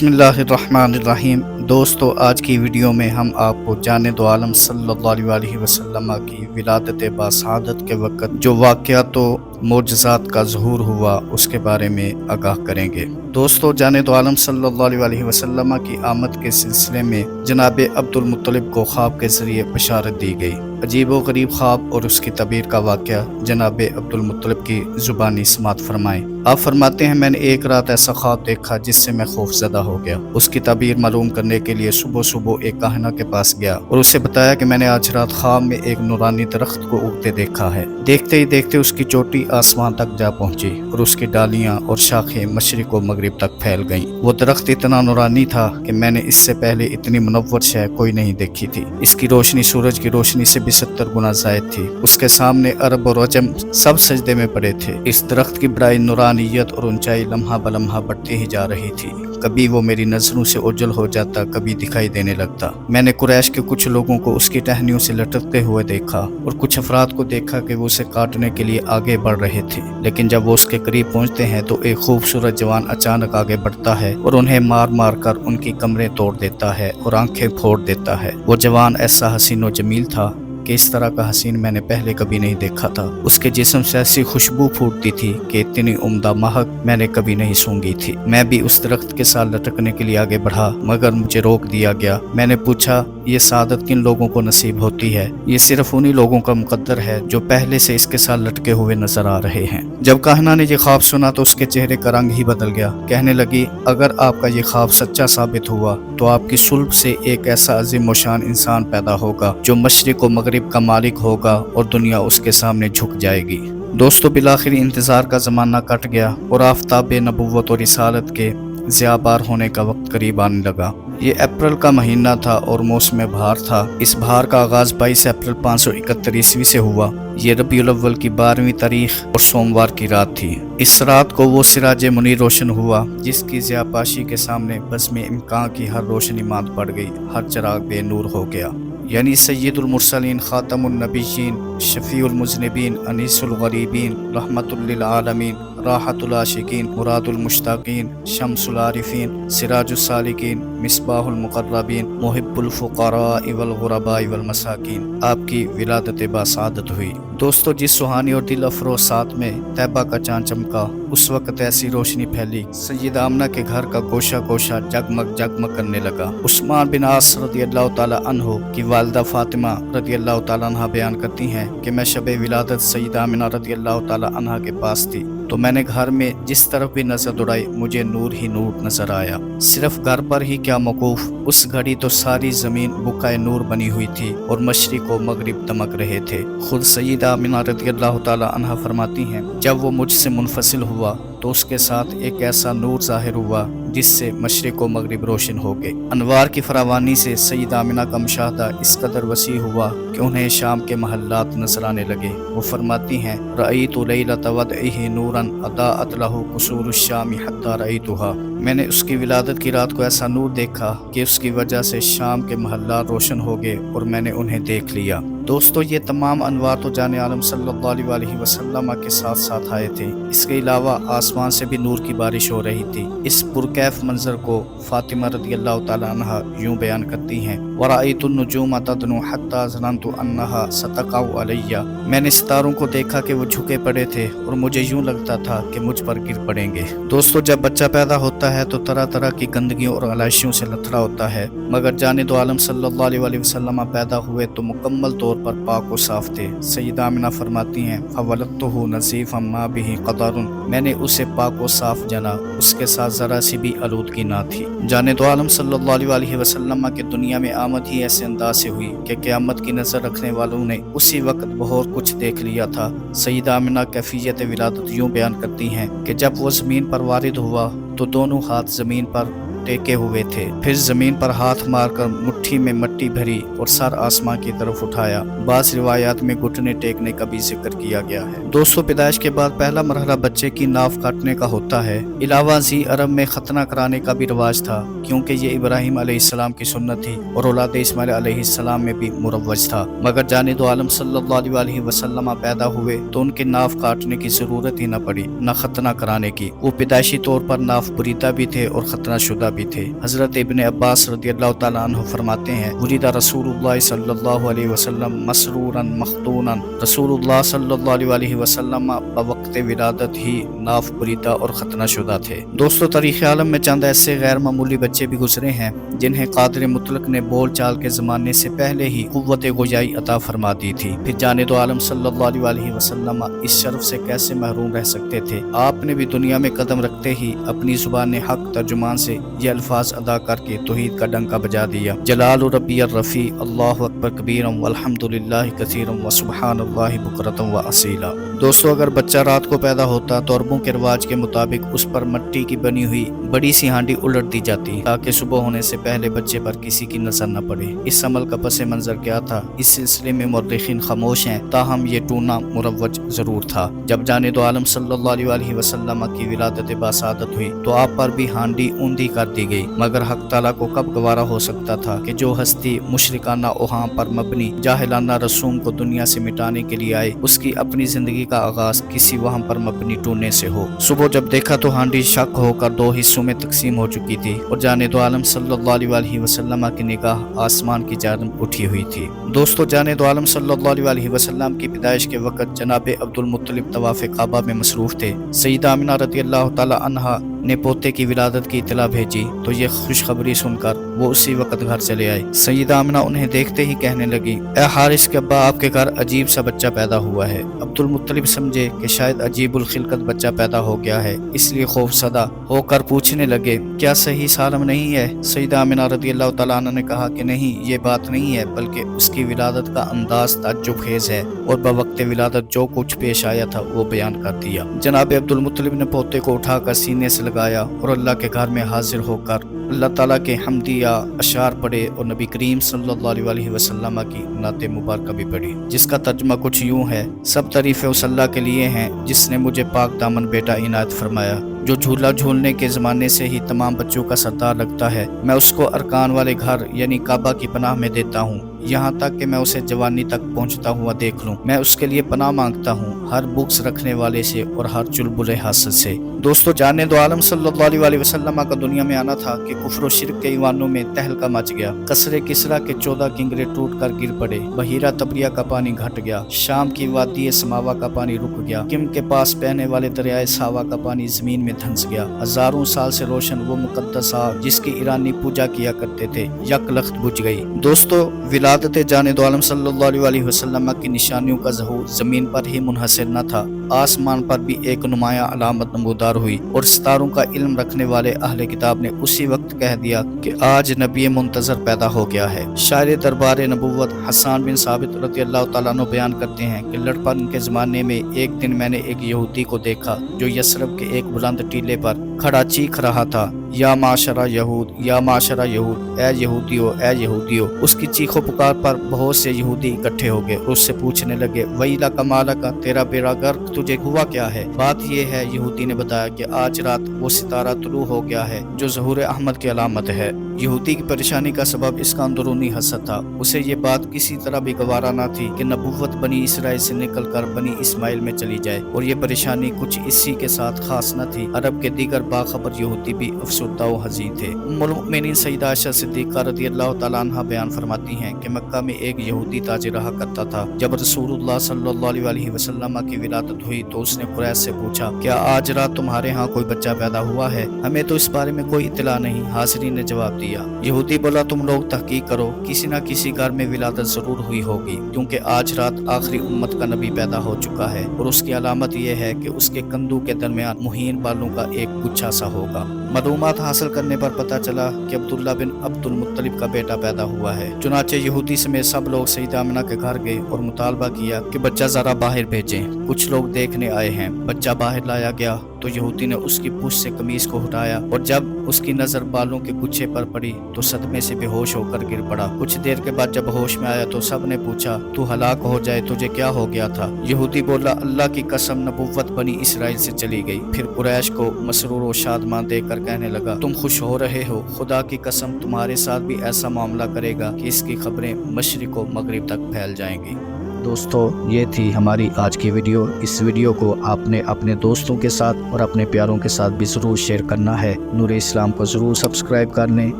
बिस्मिल्लाहिर्रहमानिर्रहीम। दोस्तों, आज की वीडियो में हम आपको जाने दो आलम सल्लल्लाहु अलैहि वसल्लम की विलादत बासआदत के वक़्त जो वाक़यात मोजज़ात का ज़हूर हुआ उसके बारे में आगाह करेंगे। दोस्तों, जाने दो आलम सल्लल्लाहु अलैहि वसल्लम की आमद के सिलसिले में जनाब अब्दुल मुत्तलिब को ख्वाब के ज़रिए बशारत दी गई। अजीब व गरीब ख्वाब और उसकी तबीर का वाक़या जनाब अब्दुल मुत्तलिब की ज़ुबानी समात फरमाएँ। आप फरमाते हैं, मैंने एक रात ऐसा ख्वाब देखा जिससे मैं खौफज़दा हो गया। उसकी तबीर मालूम करने के लिए सुबह सुबह एक काहिना के पास गया और उसे बताया कि मैंने आज रात ख्वाब में एक नूरानी दरख्त को उगते देखा है। देखते ही देखते उसकी चोटी आसमान तक जा पहुंची और उसकी डालियां और शाखें मशरिक व मगरिब तक फैल गईं। वो दरख्त इतना नूरानी था कि मैंने इससे पहले इतनी मुनव्वर शय कोई नहीं देखी थी। इसकी रोशनी सूरज की रोशनी से 70 गुना ज़ायद थी। उसके सामने अरब और अजम सब सजदे में पड़े थे। इस दरख्त की बड़ाई नूरानियत और ऊंचाई लम्हा बलम्हा बढ़ती ही जा रही थी। कभी वो मेरी नजरों से ओझल हो जाता, कभी दिखाई देने लगता। मैंने कुरैश के कुछ लोगों को उसकी टहनियों से लटकते हुए देखा और कुछ अफराद को देखा कि वो उसे काटने के लिए आगे बढ़ रहे थे। लेकिन जब वो उसके करीब पहुंचते हैं तो एक खूबसूरत जवान अचानक आगे बढ़ता है और उन्हें मार मार कर उनकी कमरें तोड़ देता है और आंखें फोड़ देता है। वो जवान ऐसा हसीन व जमील था कि इस तरह का हसीन मैंने पहले कभी नहीं देखा था। उसके जिस्म से ऐसी खुशबू फूटती थी कि इतनी उम्दा महक मैंने कभी नहीं सूंघी थी। मैं भी उस दरख्त के साथ लटकने के लिए आगे बढ़ा, मगर मुझे रोक दिया गया। मैंने पूछा, ये सादत किन लोगों को नसीब होती है? ये सिर्फ उन्हीं लोगों का मुकद्दर है जो पहले से इसके साथ लटके हुए नजर आ रहे हैं। जब काहिना ने ये ख्वाब सुना तो उसके चेहरे का रंग ही बदल गया। कहने लगी, अगर आपका ये ख्वाब सच्चा साबित हुआ तो आपकी सुल्ब से एक ऐसा अजीम व शान इंसान पैदा होगा जो मशरिक व मगरिब का मालिक होगा और दुनिया उसके सामने झुक जाएगी। दोस्तों, बिलाखिर इंतजार का जमाना कट गया और आफताब नबुव्वत और रिसालत के ज़ियाबार होने का वक्त करीब आने लगा। ये अप्रैल का महीना था और मौसम बहार था। इस बहार का आगाज 22 अप्रैल 571 ईस्वी से हुआ। ये रबीउल अव्वल की 12वीं तारीख और सोमवार की रात थी। इस रात को वो सिराज मुनीर रोशन हुआ जिसकी ज़ियापाशी के सामने बज़्म इम्कान की हर रोशनी मांद पड़ गई, हर चिराग बेनूर हो गया। यानी सय्यदुल मुरसलीन, खातमुन नबीयीन, शफीउल मुज़निबीन, अनीसुल गरीबीन, रहमतुल लिल आलमीन, राहतुल आशिकीन, मुरादुल मुश्ताकीन, शम्सुल आरिफीन, सिराजुस सालिकीन, मिसबाहुल मुक़र्रबीन, मुहिब्बुल फुक़राइ वल ग़ुरबाइ वल मसाकीन आपकी विलादत बासआदत हुई। दोस्तों, जिस सुहानी और दिल अफरोज़ साथ में तैबा का चाँद चमका, उस वक़्त ऐसी रोशनी फैली सय्यदा आमना के घर का गोशा गोशा जगमग जगमग करने लगा। उस्मान बिन आस रज़ियल्लाहु ताला अन्हु की वालिदा फातिमा रज़ियल्लाहु ताला अन्हा बयान करती हैं कि मैं शब विलादत सय्यदा आमिना रज़ियल्लाहु ताला अन्हा के पास थी तो मैंने घर में जिस तरफ भी नजर दौड़ाई मुझे नूर ही नूर नजर आया। सिर्फ घर पर ही क्या मौकूफ, उस घड़ी तो सारी जमीन बुकाए नूर बनी हुई थी और मशरिक और मगरिब दमक रहे थे। खुद सय्यदा आमिना रज़ियल्लाहु ताला अन्हा फरमाती हैं, जब वो मुझसे मुनफसिल हुआ तो उसके साथ एक ऐसा नूर जाहिर हुआ जिससे मशरिक व मगरिब रोशन हो गए। अनवार की फरावानी से सय्यदा आमिना का मुशाहदा इस कदर वसी हुआ कि उन्हें शाम के महल्लात नजर आने लगे। वो फरमाती हैं, रअयतु लैलत वदइही नूरन अदाअत लहु कुसूरुश शामी हत्ता रअयतुहा। मैंने उसकी विलादत की रात को ऐसा नूर देखा कि उसकी वजह से शाम के महल्ला रोशन हो गए और मैंने उन्हें देख लिया। दोस्तों, ये तमाम अनवार तो जाने आलम सल्लल्लाहु अलैहि वसल्लम के साथ साथ आए थे। इसके अलावा आसमान से भी नूर की बारिश हो रही थी। इस पुरकैफ मंजर को फातिमा रज़ियल्लाहु ताला अन्हा यूं बयान करती हैं, वराइतुन नुजूम तदनु हत्ता ज़ननतु अन्नहा सतक़उ अलैया। मैंने सितारों को देखा कि वो झुके पड़े थे और मुझे यूं लगता था कि मुझ पर गिर पड़ेंगे। दोस्तों, जब बच्चा पैदा होता है तो तरह तरह की गंदगियों और आलाइशियों से लथड़ा होता है, मगर जाने दो आलम सल्लल्लाहु अलैहि वसल्लम पैदा हुए तो मुकम्मल तौर पर पाक व साफ थे। सय्यदा आमिना फरमाती हैं, फवलदतुहु नज़ीफ़न मा बिही क़दरुन। मैंने उसे पाक व साफ जना, उसके साथ जरा सी भी आलूदगी ना थी। जाने दो आलम सल्लल्लाहु अलैहि वसल्लम के दुनिया में आमद ही ऐसे अंदाज से हुई कि क़यामत की नजर रखने वालों ने उसी वक्त बहुत कुछ देख लिया था। सय्यदा आमिना कैफियत विलादत यूं बयान करती हैं कि जब वो जमीन पर वारिद हुआ तो दोनों हाथ जमीन पर टेके हुए थे, फिर जमीन पर हाथ मारकर मुट्ठी में मिट्टी भरी और सर आसमां की तरफ उठाया। बाज़ रिवायात में घुटने टेकने का भी जिक्र किया गया है। दोस्तों, पैदाइश के बाद पहला मरहला बच्चे की नाफ काटने का होता है। इलावा जी अरब में खतना कराने का भी रिवाज था क्योंकि ये इब्राहिम अलैहिस्सलाम की सुन्नत थी और औलाद इस्माइल अलैहिस्सलाम में भी मुरव्वज था। मगर जाने दो आलम सल्लल्लाहु अलैहि वसल्लम पैदा हुए तो उनकी नाफ काटने की जरूरत ही न पड़ी, न खतना कराने की। वो पैदाइशी तौर पर नाफ बुरीदा भी थे और खतना शुदा भी थे। हजरत इब्न अब्बास रदियल्लाहु ताला अन्हु फरमाते हैं, वुलिदा रसूलुल्लाह सल्लल्लाहु अलैहि वसल्लम मसरूरन मख्तूनन। रसूलुल्लाह सल्लल्लाहु अलैहि वसल्लम बवक्त विलादत ही नाफ बरीदा और खतना शुदा थे। दोस्तों, तारीख़ आलम में चंद ऐसे गैर मामूली बच्चे भी गुजरे हैं जिन्हें कादिर मुतलक ने बोल चाल के ज़माने से पहले ही कुव्वत गोयाई अता फरमा दी थी। फिर जाने दो आलम सल्लल्लाहु अलैहि वसल्लम इस शर्फ से कैसे महरूम रह सकते थे। आपने भी दुनिया में कदम रखते ही अपनी ज़ुबान हक तर्जुमान से ये अल्फाज अदा करके तौहीद का डंका बजा दिया, जलाल रब्बियर रफ़ी अल्लाहु अकबर कबीरम वल्हम्दुलिल्लाहि कसीरम व सुब्हानल्लाहि बुकरतम व असीला। दोस्तों, अगर बच्चा रात को पैदा होता तो अरबों के रिवाज के मुताबिक उस पर मिट्टी की बनी हुई बड़ी सी हांडी उलट दी जाती ताकि सुबह होने से पहले बच्चे पर किसी की नजर न पड़े। इस अमल का पस मंजर क्या था, इस सिलसिले में मुर्रिखीन खामोश हैं, ताहम ये टूना मुरव्वज जरूर था। जब जाने दो आलम सल्लल्लाहु अलैहि वसल्लम की विलादत बासादत हुई तो आप पर भी हांडी ऊंधी कर दी गई, मगर हक ताला को कब गवारा हो सकता था कि जो हस्ती मुशरिकाना ओहाम पर मबनी जाहिलाना रसूम को दुनिया से मिटाने के लिए आए, उसकी अपनी जिंदगी का आगाज किसी वहम पर मबनी टूने से हो। सुबह जब देखा तो हांडी शक होकर दो हिस्सों में तकसीम हो चुकी थी और जाने दो आलम सल्लल्लाहु अलैहि वसल्लम की निगाह आसमान की जानब उठी हुई थी। दोस्तों, जाने दो आलम सल्लल्लाहु अलैहि वसल्लम की पैदाइश के वक्त जनाब अब्दुल मुत्तलिब तवाफ़ काबा में मसरूफ थे। सईदा आमिना रज़ियल्लाहु ताला अन्हा ने पोते की विलादत की इत्तला भेजी तो ये खुशखबरी सुनकर वो उसी वक्त घर चले आए। सईदा आमिना उन्हें देखते ही कहने लगी, ए हारिस के अब्बा, आपके घर अजीब सा बच्चा पैदा हुआ है। अब्दुल मुत्तलिब समझे कि शायद अजीबुल खिलकत बच्चा पैदा हो गया है, इसलिए खौफसदा होकर पूछने लगे, क्या सही सालम नहीं है? सईदा आमिना रज़ियल्लाहु ताला अन्हा ने कहा कि नहीं, ये बात नहीं है, बल्कि उसकी विलादत का अंदाज ताज्जुब-खेज है और बवक्त विलादत जो कुछ पेश आया था वो बयान कर दिया। जनाब अब्दुल मुत्तलिब ने पोते को उठाकर सीने से लगाया और अल्लाह के घर में हाजिर होकर अल्लाह ताला के हमदिया अशार पढ़े और नबी करीम सल्लल्लाहु अलैहि वसल्लम की नाते मुबारक भी पढ़ी, जिसका तर्जुमा कुछ यूं है, सब तारीफ़ें उस अल्लाह के लिए हैं जिसने मुझे पाक दामन बेटा इनायत फरमाया, जो झूला झूलने के ज़माने से ही तमाम बच्चों का सरदार लगता है। मैं उसको अरकान वाले घर यानी काबा की पनाह में देता हूँ, यहाँ तक कि मैं उसे जवानी तक पहुँचता हुआ देख लूँ। मैं उसके लिए पनाह मांगता हूँ हर बुक्स रखने वाले से और हर चुलबुले हासद से। दोस्तों, जाने दो आलम सल्लल्लाहु अलैहि वसल्लम का दुनिया में आना था कि कुफ्र और शिर्क के ईवानों में तहलका मच गया। कसरे किसरा के 14 किंगरे टूट कर गिर पड़े, बहीरा तबरिया का पानी घट गया, शाम की वादी समावा का पानी रुक गया, किम के पास बहने वाले दरियाए सावा का पानी जमीन में धंस गया। हजारों साल से रोशन वो मुकद्दस आग जिसकी ईरानी पूजा किया करते थे यकलख्त बुझ गई। दोस्तों, विलादत जाने दो आलम सल्लल्लाहु अलैहि वसल्लम की निशानियों का ज़हूर जमीन पर ही मुनहसर न था, आसमान पर भी एक नुमाया अलामत नमूदार हुई और सितारों का इल्म रखने वाले अहले किताब ने उसी वक्त कह दिया कि आज नबी मुंतजर पैदा हो गया है। शायर दरबार नबुव्वत हसन बिन साबित रज़ियल्लाहु ताला अन्हु बयान करते हैं कि लड़पन के ज़माने में एक दिन मैंने एक यहूदी को देखा जो यसरब के एक बुलंद टीले पर खड़ा चीख रहा था, या माशरा यहूद, या माशरा यहूद, ए यहूदियो, ए यहूदियो। उसकी चीखों पुकार पर बहुत से यहूदी इकट्ठे हो गए और उससे पूछने लगे, वहीला कमाला का, तेरा बेड़ा गर्क, तुझे हुआ क्या है? बात यह है, यहूदी ने बताया कि आज रात वो सितारा तुलू हो गया है जो ज़हूर अहमद की अलामत है। यहूदी की परेशानी का सबब इसका अंदरूनी हसद था। उसे ये बात किसी तरह भी गवारा न थी कि नबुव्वत बनी इसराइल से निकलकर बनी इस्माइल में चली जाए, और ये परेशानी कुछ इसी के साथ खास न थी। अरब के दीगर बाखबर यहूदी भी अफसुर्दा व हज़ीन थे। उम्मुल मोमिनीन सईदा आयशा सिद्दीक़ा रज़ियल्लाहु ताला अन्हा बयान फरमाती हैं कि मक्का में एक यहूदी ताजिर रहा करता था। जब रसूलुल्लाह सल्लल्लाहु अलैहि वसल्लम की विलादत हुई तो उसने कुरैश से पूछा, क्या आज रात तुम्हारे यहाँ कोई बच्चा पैदा हुआ है? हमें तो इस बारे में कोई इत्तला नहीं। हाज़रीन ने जवाब दिया। यहूदी बोला, तुम लोग तहकीक करो, किसी न किसी घर में विलादत जरूर हुई होगी, क्योंकि आज रात आखिरी उम्मत का नबी पैदा हो चुका है और उसकी अलामत यह है कि उसके कंधों के दरमियान मुहीन बालों का एक गुच्छा सा होगा। मालूमात हासिल करने पर पता चला कि अब्दुल्ला बिन अब्दुल मुत्तलिब का बेटा पैदा हुआ है। चुनाचे यहूदी समेत सब लोग सईदा आमिना के घर गए और मुतालबा किया कि बच्चा जरा बाहर भेजें। कुछ लोग देखने आए हैं। बच्चा बाहर लाया गया तो यहूदी ने उसकी पूंछ से कमीज को हटाया और जब उसकी नजर बालों के गुच्छे पर पड़ी तो सदमे से बेहोश होकर गिर पड़ा। कुछ देर के बाद जब होश में आया तो सब ने पूछा, तू हलाक हो जाए, तुझे क्या हो गया था? यहूदी बोला, अल्लाह की कसम, नबुव्वत बनी इसराइल से चली गई। फिर कुरैश को मसरूर और शादमान देखकर कहने लगा, तुम खुश हो रहे हो, खुदा की कसम तुम्हारे साथ भी ऐसा मामला करेगा कि इसकी खबरें मशरिक व मगरिब तक फैल जाएंगी। دوستو یہ تھی ہماری آج کی ویڈیو۔ اس ویڈیو کو آپ نے اپنے دوستوں کے ساتھ اور اپنے پیاروں کے ساتھ بھی ضرور شیئر کرنا ہے۔ نور اسلام کو ضرور سبسکرائب کر لیں۔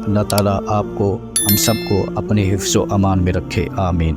اللہ تعالیٰ آپ کو ہم سب کو اپنے حفظ و امان میں رکھے، آمین۔